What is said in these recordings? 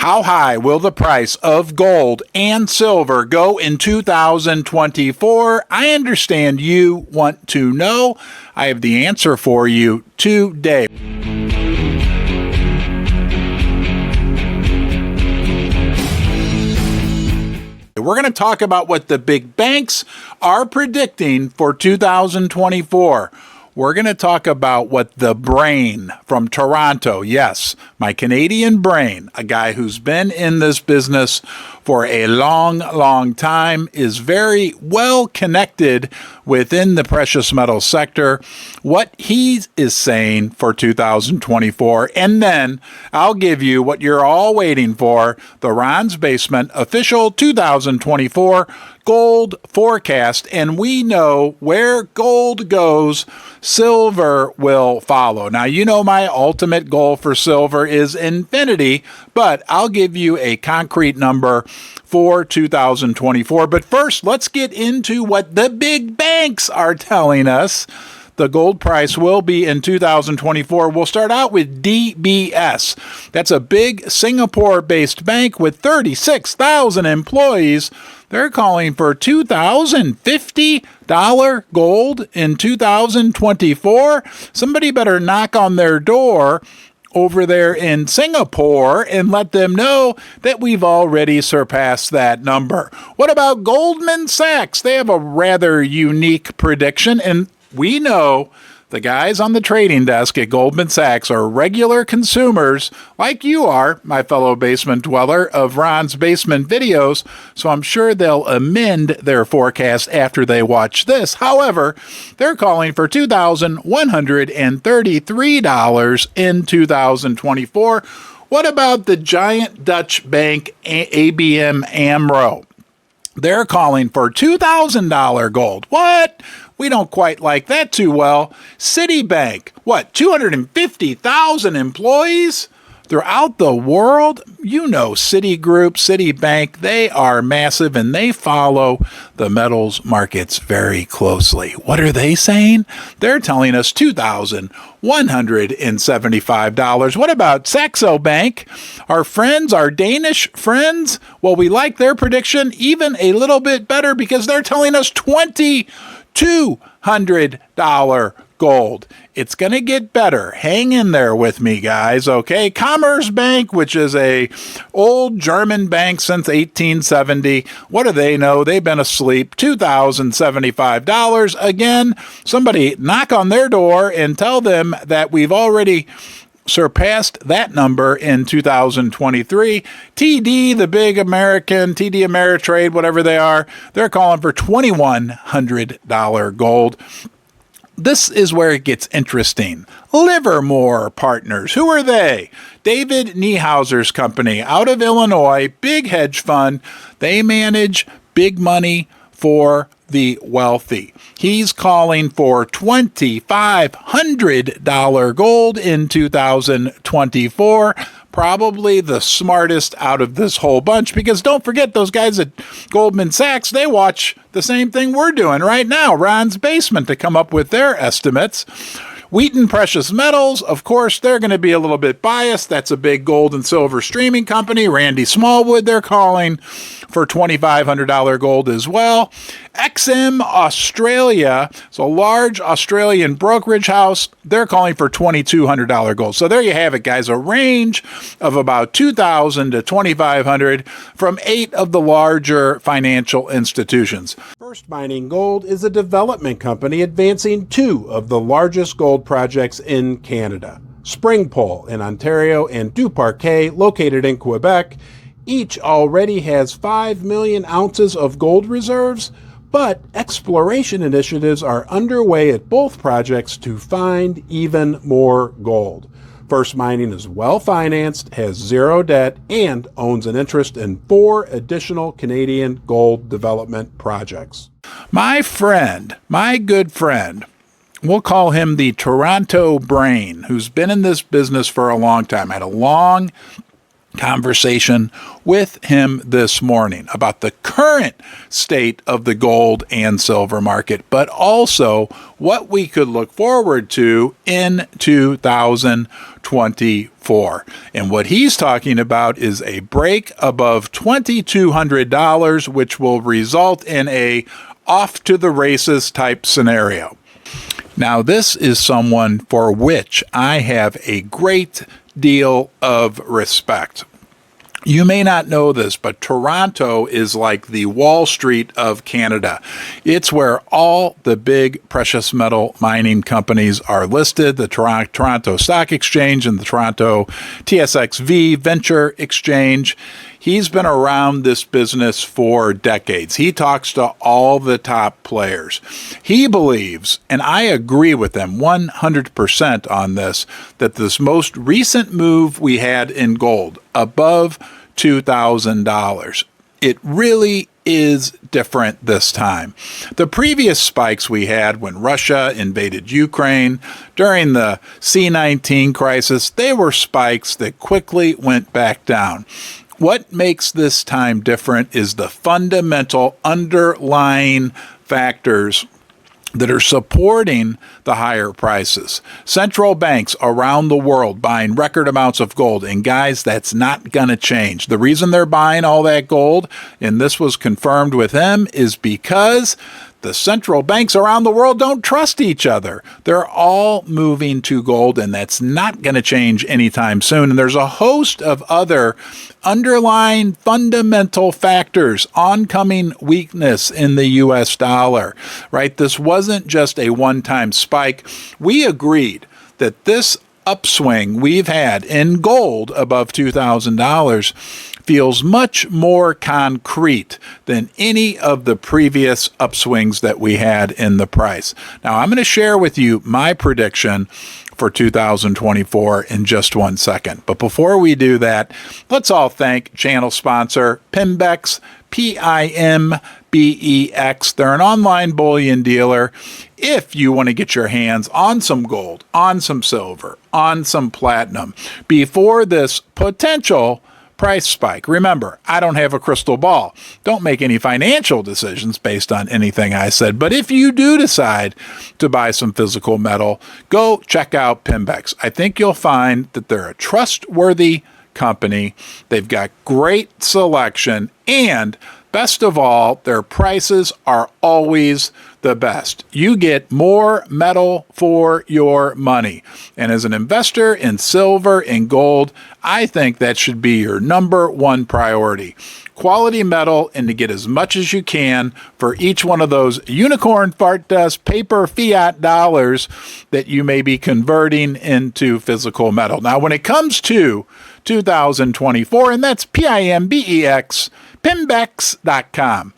How high will the price of gold and silver go in 2024? I understand you want to know. I have the answer for you today. We're going to talk about what the big banks are predicting for 2024. We're going to talk about what the brain from Toronto, yes, my Canadian brain, a guy who's been in this business for a long time, is very well connected within the precious metal sector, what he is saying for 2024. And then I'll give you what you're all waiting for, the Ron's Basement official 2024 gold forecast. And we know where gold goes, silver will follow. Now, you know my ultimate goal for silver is infinity, but I'll give you a concrete number for 2024. But first, let's get into what the big banks are telling us the gold price will be in 2024. We'll start out with DBS. That's a big Singapore-based bank with 36,000 employees. They're calling for $2,050 gold in 2024. Somebody better knock on their door over there in Singapore and let them know that we've already surpassed that number. What about Goldman Sachs? They have a rather unique prediction, and we know the guys on the trading desk at Goldman Sachs are regular consumers like you are, my fellow basement dweller of Ron's Basement videos, so I'm sure they'll amend their forecast after they watch this. However, they're calling for $2,133 in 2024. What about the giant Dutch bank ABN AMRO? They're calling for $2,000 gold. What? We don't quite like that too well. Citibank, what, 250,000 employees throughout the world? You know Citigroup, Citibank, they are massive and they follow the metals markets very closely. What are they saying? They're telling us $2,175. What about Saxo Bank? Our friends, our Danish friends, well, we like their prediction even a little bit better because they're telling us $2,200 gold. It's going to get better. Hang in there with me, guys, okay? Commerce Bank, which is a old German bank since 1870. What do they know? They've been asleep. $2,075. Again, somebody knock on their door and tell them that we've already surpassed that number in 2023. TD, the big American, TD Ameritrade, whatever they are, they're calling for $2,100 gold. This is where it gets interesting. Livermore Partners, who are they? David Niehauser's company out of Illinois, big hedge fund. They manage big money for the wealthy. He's calling for $2,500 gold in 2024. Probably the smartest out of this whole bunch, because don't forget those guys at Goldman Sachs, they watch the same thing we're doing right now, Ron's Basement, to come up with their estimates. Wheaton Precious Metals, of course, they're going to be a little bit biased. That's a big gold and silver streaming company. Randy Smallwood, they're calling for $2,500 gold as well. XM Australia, it's a large Australian brokerage house. They're calling for $2,200 gold. So there you have it, guys. A range of about $2,000 to $2,500 from 8 of the larger financial institutions. First Mining Gold is a development company advancing 2 of the largest gold projects in Canada. Springpole in Ontario and Duparquet, located in Quebec. Each already has 5 million ounces of gold reserves, but exploration initiatives are underway at both projects to find even more gold. First Mining is well-financed, has 0 debt, and owns an interest in 4 additional Canadian gold development projects. My friend, my good friend, we'll call him the Toronto brain, who's been in this business for a long time, had a long conversation with him this morning about the current state of the gold and silver market, but also what we could look forward to in 2024. And what he's talking about is a break above $2,200, which will result in a off to the races type scenario. Now, this is someone for which I have a great deal of respect. You may not know this, but Toronto is like the Wall Street of Canada. It's where all the big precious metal mining companies are listed, the Toronto Stock Exchange and the Toronto TSXV Venture Exchange. He's been around this business for decades. He talks to all the top players. He believes, and I agree with him 100% on this, that this most recent move we had in gold above $2,000, it really is different this time. The previous spikes we had when Russia invaded Ukraine during the C-19 crisis, they were spikes that quickly went back down. What makes this time different is the fundamental underlying factors that are supporting the higher prices. Central banks around the world buying record amounts of gold. And guys, that's not going to change. The reason they're buying all that gold, and this was confirmed with him, is because the central banks around the world don't trust each other. They're all moving to gold, and that's not going to change anytime soon. And there's a host of other underlying fundamental factors, oncoming weakness in the U.S. dollar, right? This wasn't just a one-time spike. We agreed that this upswing we've had in gold above $2,000 feels much more concrete than any of the previous upswings that we had in the price. Now, I'm going to share with you my prediction for 2024 in just 1 second. But before we do that, let's all thank channel sponsor Pimbex, P-I-M-B-E-X. They're an online bullion dealer. If you want to get your hands on some gold, on some silver, on some platinum, before this potential price spike. Remember, I don't have a crystal ball. Don't make any financial decisions based on anything I said. But if you do decide to buy some physical metal, go check out Pimbex. I think you'll find that they're a trustworthy company. They've got great selection, and best of all, their prices are always the best. You get more metal for your money. And as an investor in silver and gold, I think that should be your number one priority. Quality metal, and to get as much as you can for each one of those unicorn fart dust paper fiat dollars that you may be converting into physical metal. Now, when it comes to 2024, and that's P-I-M-B-E-X, Pimbex.com,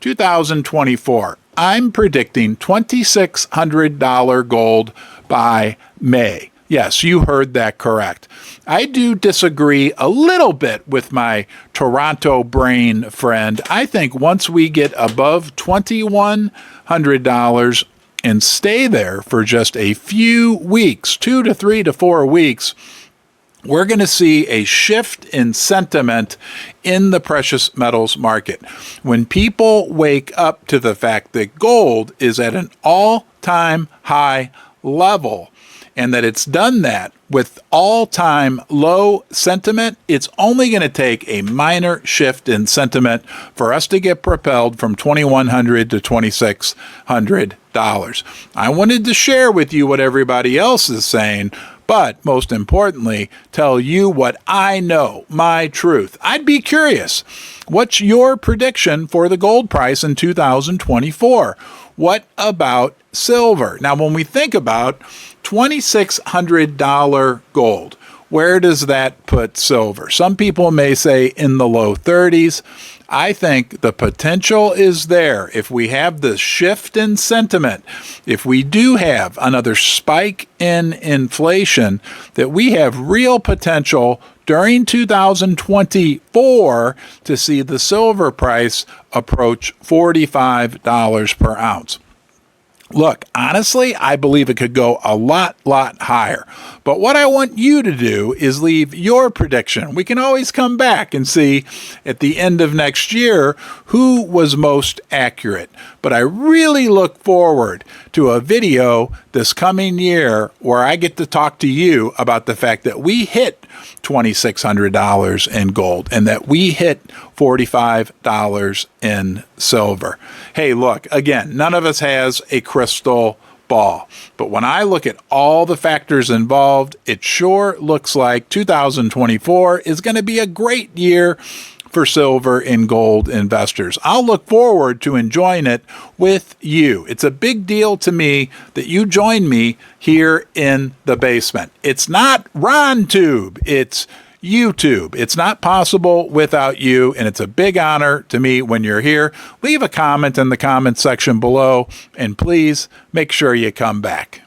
2024, I'm predicting $2,600 gold by May. Yes, you heard that correct. I do disagree a little bit with my Toronto brain friend. I think once we get above $2,100 and stay there for just a few weeks, 2 to 3 to 4 weeks, we're going to see a shift in sentiment in the precious metals market. When people wake up to the fact that gold is at an all-time high level, and that it's done that with all-time low sentiment, it's only going to take a minor shift in sentiment for us to get propelled from $2,100 to $2,600. I wanted to share with you what everybody else is saying, but most importantly, tell you what I know, my truth. I'd be curious. What's your prediction for the gold price in 2024? What about silver? Now, when we think about $2,600 gold, where does that put silver? Some people may say in the low 30s. I think the potential is there. If we have this shift in sentiment, if we do have another spike in inflation, that we have real potential during 2024 to see the silver price approach $45 per ounce. Look, honestly, I believe it could go a lot higher. But what I want you to do is leave your prediction. We can always come back and see at the end of next year who was most accurate. But I really look forward to a video this coming year where I get to talk to you about the fact that we hit $2,600 in gold and that we hit $45 in silver. Hey, look, again, none of us has a crystal ball. But when I look at all the factors involved, it sure looks like 2024 is going to be a great year for silver and gold investors. I'll look forward to enjoying it with you. It's a big deal to me that you join me here in the basement. It's not RonTube, it's YouTube. It's not possible without you, and it's a big honor to me when you're here. Leave a comment in the comment section below, and please make sure you come back.